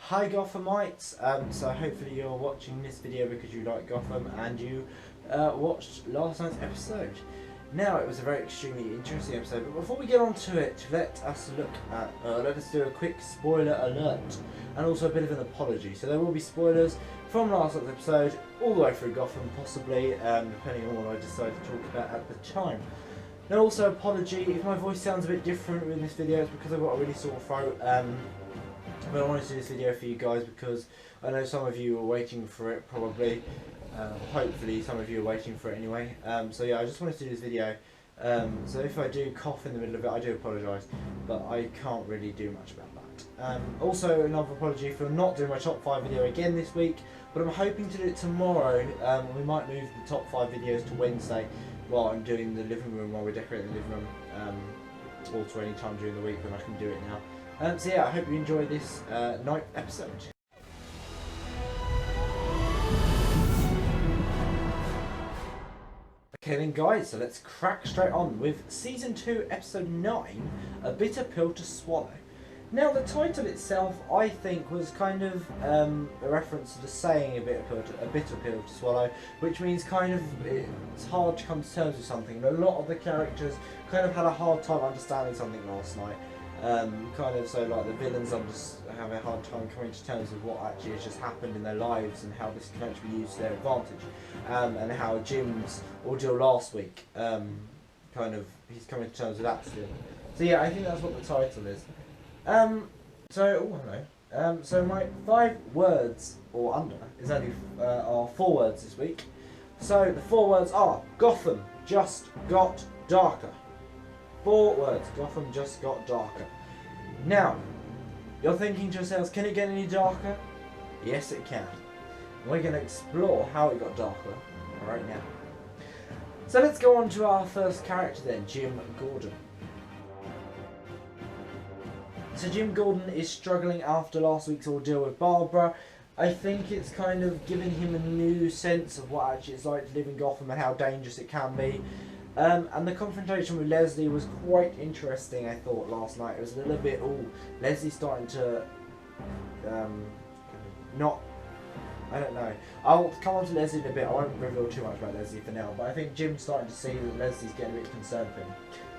Hi Gothamites, so hopefully you're watching this video because you like Gotham and you watched last night's episode. Now, it was a very extremely interesting episode, but before we get on to it, let us do a quick spoiler alert and also a bit of an apology. So there will be spoilers from last night's episode all the way through Gotham possibly, depending on what I decide to talk about at the time. Now also apology if my voice sounds a bit different in this video, it's because I've got a really sore throat. But I wanted to do this video for you guys because I know some of you are waiting for it probably. Hopefully some of you are waiting for it anyway. So yeah, I just wanted to do this video. So if I do cough in the middle of it, I do apologise, but I can't really do much about that. Also another apology for not doing my top 5 video again this week, but I'm hoping to do it tomorrow. We might move the top 5 videos to Wednesday while I'm doing the living room, while we're decorating the living room, or to any time during the week when I can do it now. So yeah, I hope you enjoy this night episode. Okay then guys, so let's crack straight on with Season 2, Episode 9, A Bitter Pill to Swallow. Now the title itself, I think, was kind of a reference to the saying a bitter pill to swallow, which means kind of it's hard to come to terms with something. And a lot of the characters kind of had a hard time understanding something last night. So like the villains have a hard time coming to terms with what actually has just happened in their lives and how this can actually be used to their advantage, and how Jim's ordeal last week, he's coming to terms with that still. So yeah, I think that's what the title is. So my 5 words or under is only are 4 words this week. So the 4 words are Gotham just got darker. 4 words. Gotham just got darker. Now, you're thinking to yourselves, can it get any darker? Yes, it can. We're going to explore how it got darker right now. So let's go on to our first character then, Jim Gordon. So Jim Gordon is struggling after last week's ordeal with Barbara. I think it's kind of given him a new sense of what actually it's like to live in Gotham and how dangerous it can be. And the confrontation with Leslie was quite interesting, I thought, last night. It was a little bit, Leslie's starting to, I don't know. I'll come on to Leslie in a bit. I won't reveal too much about Leslie for now, but I think Jim's starting to see that Leslie's getting a bit concerned for him.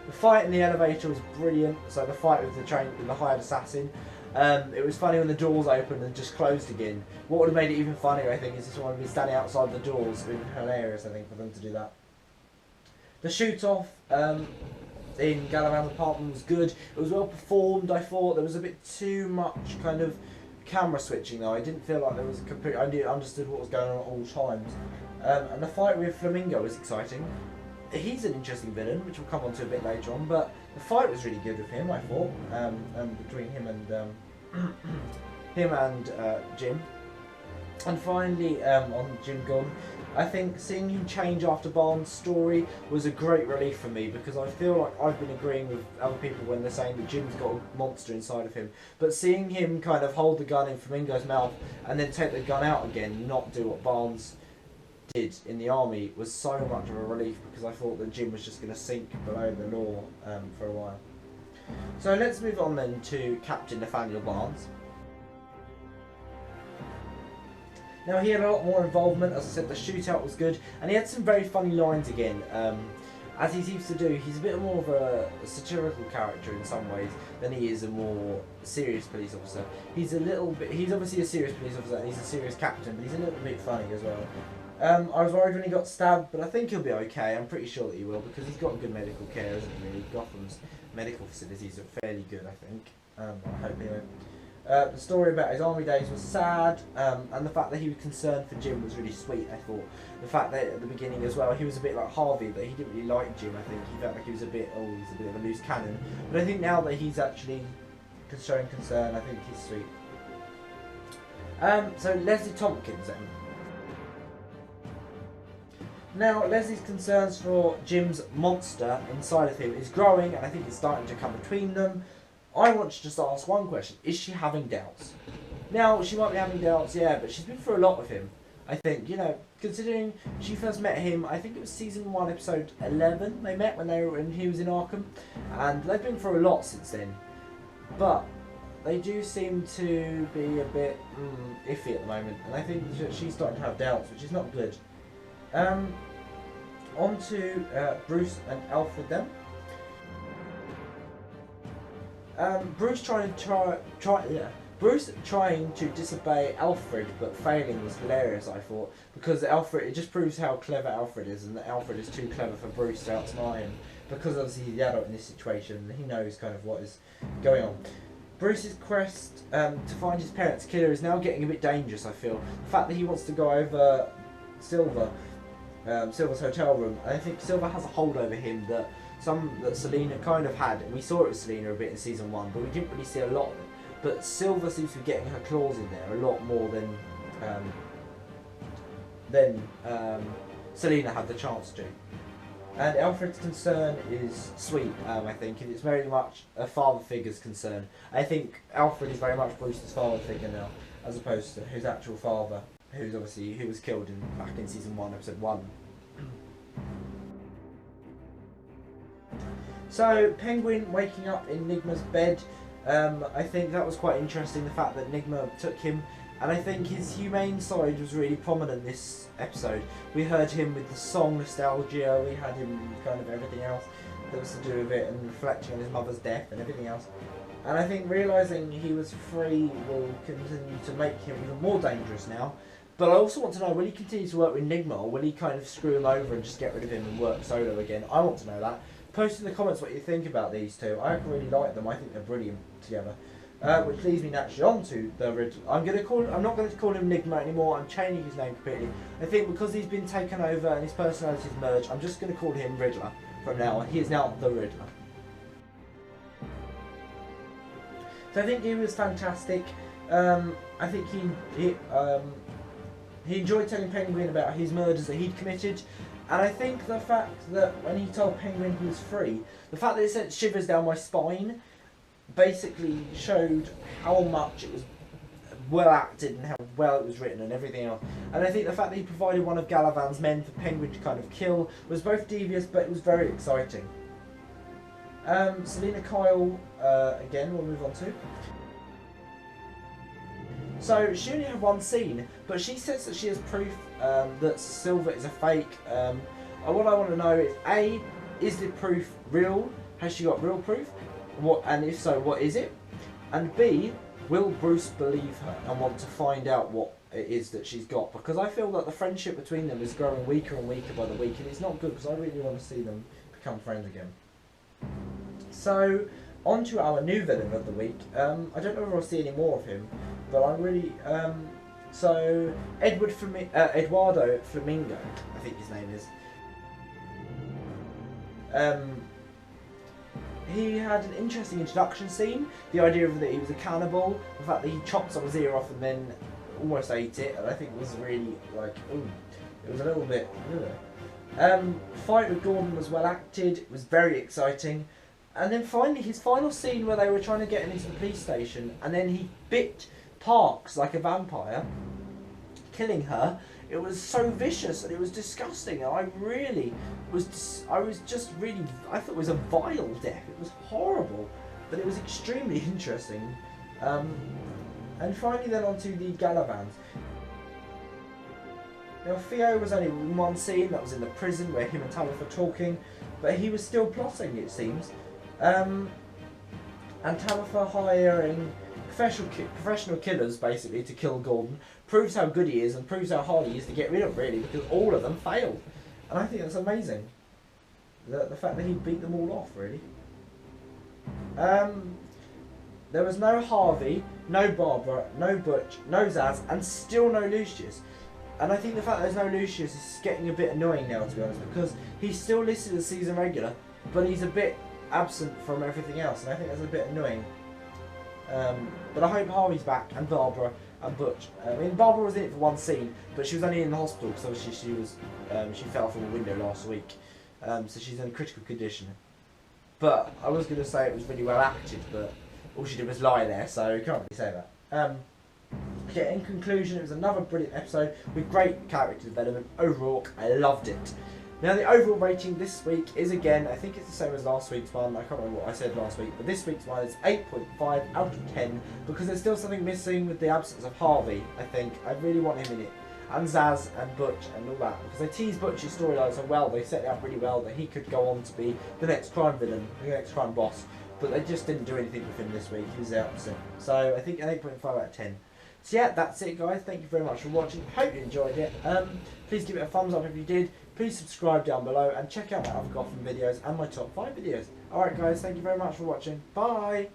The fight in the elevator was brilliant. So the fight with the hired assassin. It was funny when the doors opened and just closed again. What would have made it even funnier, I think, is this one would be standing outside the doors. It would have been hilarious, I think, for them to do that. The shoot-off in Galavan's apartment was good. It was well performed, I thought. There was a bit too much kind of camera switching, though. I didn't feel like there was a complete... I understood what was going on at all times. And the fight with Flamingo was exciting. He's an interesting villain, which we'll come on to a bit later on, but the fight was really good with him, I thought, between him and Jim. And finally, on Jim Gordon, I think seeing him change after Barnes' story was a great relief for me, because I feel like I've been agreeing with other people when they're saying that Jim's got a monster inside of him. But seeing him kind of hold the gun in Flamingo's mouth and then take the gun out again, not do what Barnes did in the army, was so much of a relief, because I thought that Jim was just going to sink below the law for a while. So let's move on then to Captain Nathaniel Barnes. Now he had a lot more involvement. As I said, the shootout was good, and he had some very funny lines again, as he seems to do. He's a bit more of a satirical character in some ways than he is a more serious police officer. He's obviously a serious police officer and he's a serious captain, but he's a little bit funny as well. I was worried when he got stabbed, but I think he'll be okay. I'm pretty sure that he will, because he's got good medical care, isn't he? Really? Gotham's medical facilities are fairly good, I think. I hope anyway. The story about his army days was sad, and the fact that he was concerned for Jim was really sweet, I thought. The fact that at the beginning as well, he was a bit like Harvey, that he didn't really like Jim, I think. He felt like he was he's a bit of a loose cannon. But I think now that he's actually showing concern, I think he's sweet. So Leslie Tompkins then. Now, Leslie's concerns for Jim's monster inside of him is growing, and I think it's starting to come between them. I want to just ask one question. Is she having doubts? Now, she might be having doubts, yeah, but she's been through a lot with him. I think, considering she first met him, I think it was Season 1, Episode 11 they met when he was in Arkham. And they've been through a lot since then. But they do seem to be a bit iffy at the moment, and I think that she's starting to have doubts, which is not good. On to Bruce and Alfred then. Bruce trying to disobey Alfred but failing was hilarious, I thought, because Alfred, it just proves how clever Alfred is, and that Alfred is too clever for Bruce to outsmart him, because obviously he's the adult in this situation and he knows kind of what is going on. Bruce's quest to find his parents' killer is now getting a bit dangerous, I feel. The fact that he wants to go over Silver's hotel room, and I think Silver has a hold over him that Selena kind of had, and we saw it with Selena a bit in season 1, but we didn't really see a lot of it. But Silver seems to be getting her claws in there a lot more than Selena had the chance to. And Alfred's concern is sweet, I think, and it's very much a father figure's concern. I think Alfred is very much Bruce's father figure now, as opposed to his actual father, who was killed back in season 1, episode 1. So, Penguin waking up in Nigma's bed, I think that was quite interesting, the fact that Nigma took him, and I think his humane side was really prominent this episode. We heard him with the song Nostalgia, we had him with kind of everything else that was to do with it, and reflecting on his mother's death and everything else. And I think realising he was free will continue to make him even more dangerous now. But I also want to know, will he continue to work with Nigma, or will he kind of screw him over and just get rid of him and work solo again? I want to know that. Post in the comments what you think about these two. I really like them. I think they're brilliant together. Which leads me naturally on to the Riddler. I'm not going to call him Nigma anymore. I'm changing his name completely. I think because he's been taken over and his personality's merged, I'm just going to call him Riddler from now on. He is now the Riddler. So I think he was fantastic. I think he enjoyed telling Penguin about his murders that he'd committed. And I think the fact that when he told Penguin he was free, the fact that it sent shivers down my spine basically showed how much it was well acted and how well it was written and everything else. And I think the fact that he provided one of Galavan's men for Penguin to kind of kill was both devious, but it was very exciting. Selena Kyle, again, we'll move on to. So, she only had one scene, but she says that she has proof that Silver is a fake. What I want to know is, A, is the proof real? Has she got real proof? And if so, what is it? And B, will Bruce believe her and want to find out what it is that she's got? Because I feel that the friendship between them is growing weaker and weaker by the week, and it's not good, because I really want to see them become friends again. So, on to our new villain of the week. I don't know if I'll see any more of him, but I really... so, Eduardo Flamingo, I think his name is. He had an interesting introduction scene. The idea of that he was a cannibal, the fact that he chopped someone's ear off and then almost ate it, and I think it was really, like, ooh, it was a little bit... Fight with Gordon was well acted, it was very exciting. And then finally, his final scene where they were trying to get him into the police station, and then he bit Parks like a vampire, killing her. It was so vicious and it was disgusting, and I thought it was a vile death. It was horrible, but it was extremely interesting. And finally then on to the Galavans. Now Theo was only in one scene, that was in the prison where him and Talif were talking, but he was still plotting, it seems. And Tabitha hiring professional killers basically to kill Gordon proves how good he is and proves how hard he is to get rid of, really, because all of them failed. And I think that's amazing. The fact that he beat them all off, really. There was no Harvey, no Barbara, no Butch, no Zaz, and still no Lucius. And I think the fact that there's no Lucius is getting a bit annoying now, to be honest, because he's still listed as season regular, but he's a bit absent from everything else, and I think that's a bit annoying. But I hope Harvey's back, and Barbara, and Butch. I mean, Barbara was in it for one scene, but she was only in the hospital because obviously she fell from a window last week, so she's in a critical condition. But I was going to say it was really well acted, but all she did was lie there, so you can't really say that. Okay, in conclusion, it was another brilliant episode with great character development. Overall, I loved it. Now the overall rating this week is again, I think it's the same as last week's one, I can't remember what I said last week, but this week's one is 8.5 out of 10 because there's still something missing with the absence of Harvey, I think. I really want him in it. And Zaz and Butch and all that, because they teased Butch's storyline so well, they set it up really well that he could go on to be the next crime villain, the next crime boss, but they just didn't do anything with him this week, he was the opposite. So I think an 8.5 out of 10. So yeah, that's it guys, thank you very much for watching, hope you enjoyed it. Please give it a thumbs up if you did, please subscribe down below and check out my other Gotham videos and my top 5 videos. Alright guys, thank you very much for watching, bye!